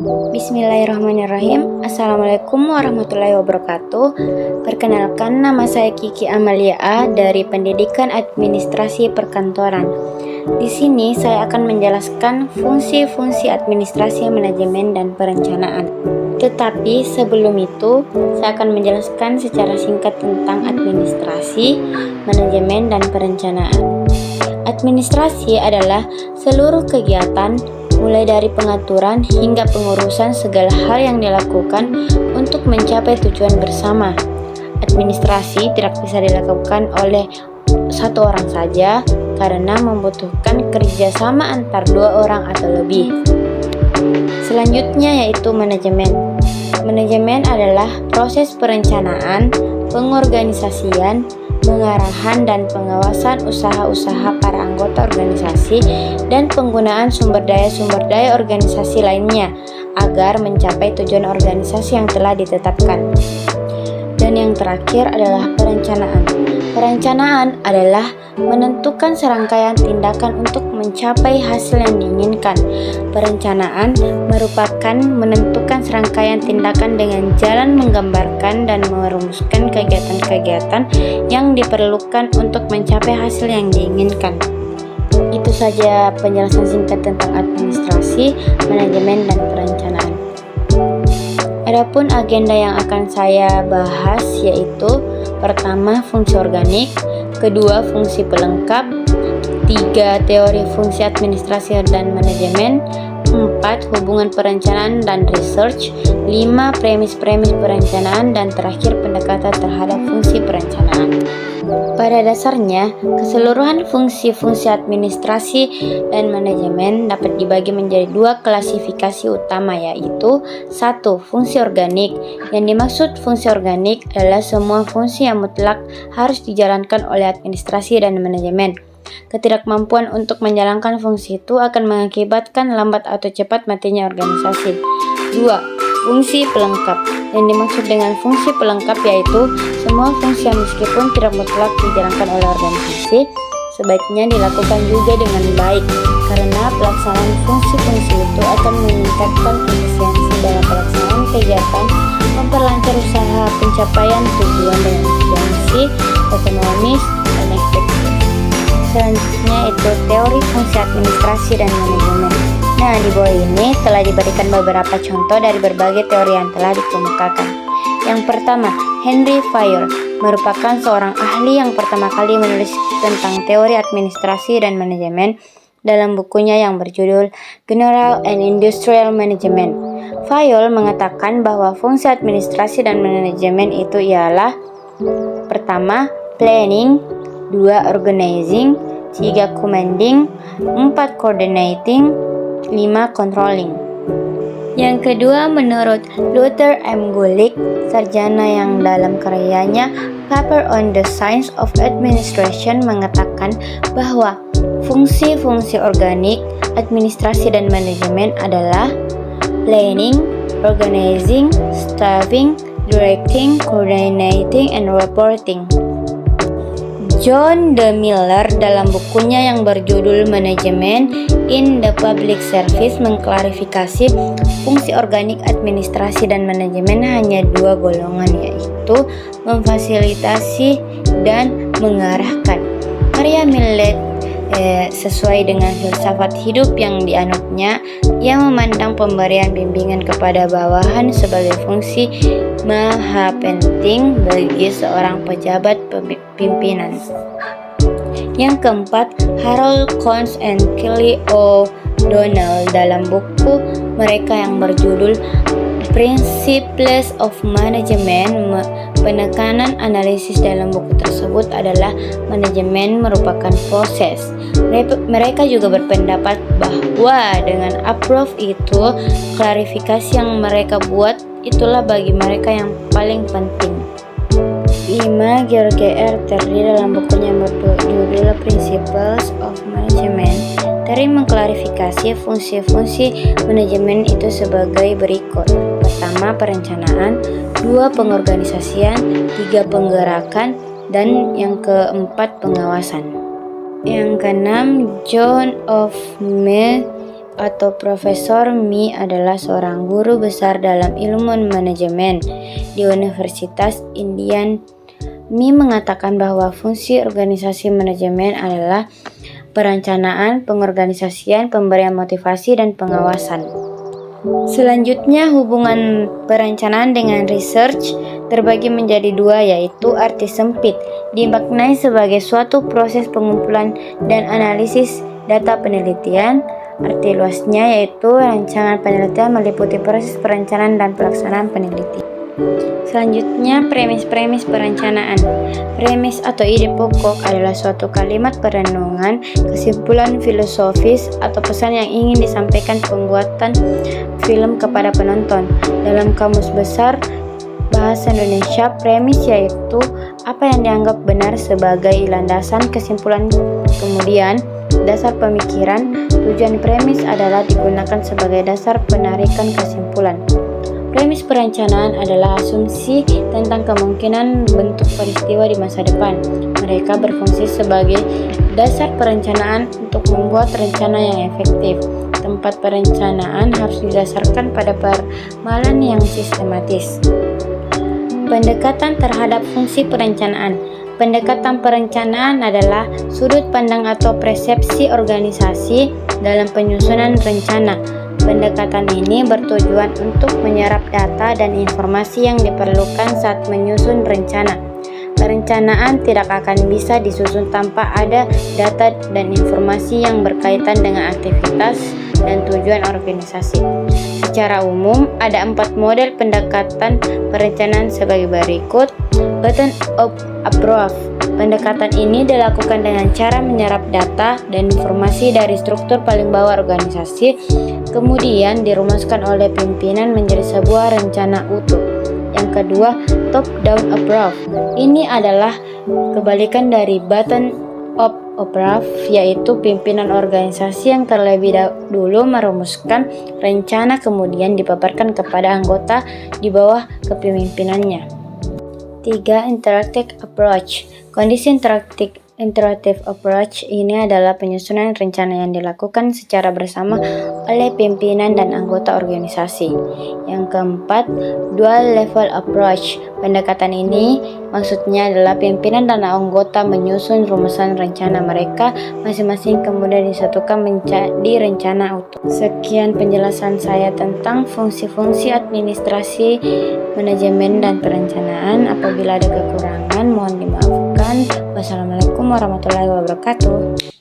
Bismillahirrahmanirrahim. Assalamualaikum warahmatullahi wabarakatuh. Perkenalkan, nama saya Kiki Amalia A dari Pendidikan Administrasi Perkantoran. Di sini saya akan menjelaskan fungsi-fungsi administrasi, manajemen, dan perencanaan. Tetapi sebelum itu, saya akan menjelaskan secara singkat tentang administrasi, manajemen, dan perencanaan. Administrasi adalah seluruh kegiatan mulai dari pengaturan hingga pengurusan segala hal yang dilakukan untuk mencapai tujuan bersama. Administrasi tidak bisa dilakukan oleh satu orang saja karena membutuhkan kerjasama antar dua orang atau lebih. Selanjutnya yaitu manajemen. Manajemen adalah proses perencanaan, pengorganisasian, pengarahan dan pengawasan usaha-usaha para anggota organisasi dan penggunaan sumber daya organisasi lainnya agar mencapai tujuan organisasi yang telah ditetapkan. Dan yang terakhir adalah perencanaan. Perencanaan adalah menentukan serangkaian tindakan untuk mencapai hasil yang diinginkan. Perencanaan merupakan menentukan serangkaian tindakan dengan jalan menggambarkan dan merumuskan kegiatan-kegiatan yang diperlukan untuk mencapai hasil yang diinginkan. Itu saja penjelasan singkat tentang administrasi, manajemen, dan perencanaan. Adapun agenda yang akan saya bahas yaitu pertama, fungsi organik, kedua, fungsi pelengkap, tiga, teori fungsi administrasi dan manajemen, 4. Hubungan perencanaan dan research, 5. Premis-premis perencanaan, dan terakhir pendekatan terhadap fungsi perencanaan. Pada dasarnya, keseluruhan fungsi-fungsi administrasi dan manajemen dapat dibagi menjadi dua klasifikasi utama, yaitu 1. Fungsi organik. Yang dimaksud fungsi organik adalah semua fungsi yang mutlak harus dijalankan oleh administrasi dan manajemen. Ketidakmampuan untuk menjalankan fungsi itu akan mengakibatkan lambat atau cepat matinya organisasi. 2. Fungsi pelengkap. Yang dimaksud dengan fungsi pelengkap yaitu semua fungsi yang meskipun tidak mutlak dijalankan oleh organisasi, sebaiknya dilakukan juga dengan baik, karena pelaksanaan fungsi-fungsi itu akan meningkatkan efisiensi dalam pelaksanaan kegiatan, memperlancar usaha pencapaian tujuan dengan efisiensi, ekonomis, dan efektif. Selanjutnya itu teori fungsi administrasi dan manajemen. Nah, di bawah ini telah diberikan beberapa contoh dari berbagai teori yang telah dikemukakan. Yang pertama, Henry Fayol merupakan seorang ahli yang pertama kali menulis tentang teori administrasi dan manajemen dalam bukunya yang berjudul General and Industrial Management. Fayol mengatakan bahwa fungsi administrasi dan manajemen itu ialah: pertama, planning, 2. organizing, 3. commanding, 4. coordinating, 5. controlling. Yang kedua, menurut Luther M. Gulick, sarjana yang dalam karyanya Paper on the Science of Administration mengatakan bahwa fungsi-fungsi organik, administrasi dan manajemen adalah planning, organizing, staffing, directing, coordinating, and reporting. John D. Miller dalam bukunya yang berjudul Management in the Public Service mengklarifikasi fungsi organik administrasi dan manajemen hanya dua golongan, yaitu memfasilitasi dan mengarahkan. Karya Miller sesuai dengan filsafat hidup yang dianutnya, yang memandang pemberian bimbingan kepada bawahan sebagai fungsi maha penting bagi seorang pejabat pimpinan. Yang keempat, Harold Kohns and Kelly O'Donnell dalam buku mereka yang berjudul Principles of Management, penekanan analisis dalam buku tersebut adalah manajemen merupakan proses. Mereka juga berpendapat bahwa dengan approve itu, klarifikasi yang mereka buat itulah bagi mereka yang paling penting. 5. George R. Terry dalam bukunya berjudul Principles of Management, Terry mengklarifikasi fungsi-fungsi manajemen itu sebagai berikut. Pertama, perencanaan, 2. pengorganisasian, 3. penggerakan, dan yang keempat, pengawasan. Yang keenam, John of atau Profesor Mi adalah seorang guru besar dalam ilmu manajemen di Universitas Indian. Mi mengatakan bahwa fungsi organisasi manajemen adalah perencanaan, pengorganisasian, pemberian motivasi, dan pengawasan. Selanjutnya, hubungan perencanaan dengan research terbagi menjadi dua, yaitu arti sempit, dimaknai sebagai suatu proses pengumpulan dan analisis data penelitian. Arti luasnya yaitu rancangan penelitian meliputi proses perencanaan dan pelaksanaan penelitian. Selanjutnya, premis-premis perencanaan. Premis atau ide pokok adalah suatu kalimat perenungan, kesimpulan filosofis, atau pesan yang ingin disampaikan pembuatan film kepada penonton. Dalam Kamus Besar Bahasa Indonesia, premis yaitu apa yang dianggap benar sebagai landasan kesimpulan, kemudian dasar pemikiran. Tujuan premis adalah digunakan sebagai dasar penarikan kesimpulan. Premis perencanaan adalah asumsi tentang kemungkinan bentuk peristiwa di masa depan. Mereka berfungsi sebagai dasar perencanaan untuk membuat rencana yang efektif. Tempat perencanaan harus didasarkan pada peramalan yang sistematis. Pendekatan terhadap fungsi perencanaan. Pendekatan perencanaan adalah sudut pandang atau persepsi organisasi dalam penyusunan rencana. Pendekatan ini bertujuan untuk menyerap data dan informasi yang diperlukan saat menyusun rencana. Perencanaan tidak akan bisa disusun tanpa ada data dan informasi yang berkaitan dengan aktivitas dan tujuan organisasi. Secara umum, ada 4 model pendekatan perencanaan sebagai berikut. Bottom-up approach. Pendekatan ini dilakukan dengan cara menyerap data dan informasi dari struktur paling bawah organisasi, kemudian dirumuskan oleh pimpinan menjadi sebuah rencana utuh. Yang kedua, top-down approach. Ini adalah kebalikan dari bottom-up approach, yaitu pimpinan organisasi yang terlebih dahulu merumuskan rencana kemudian dipaparkan kepada anggota di bawah kepemimpinannya. 3. Interactive approach. Kondisi interactive approach ini adalah penyusunan rencana yang dilakukan secara bersama oleh pimpinan dan anggota organisasi. Yang keempat, dual level approach. Pendekatan ini maksudnya adalah pimpinan dan anggota menyusun rumusan rencana mereka masing-masing kemudian disatukan menjadi rencana utuh. Sekian penjelasan saya tentang fungsi-fungsi administrasi, manajemen, dan perencanaan. Apabila ada kekurangan, mohon dimaafkan. Wassalamualaikum warahmatullahi wabarakatuh.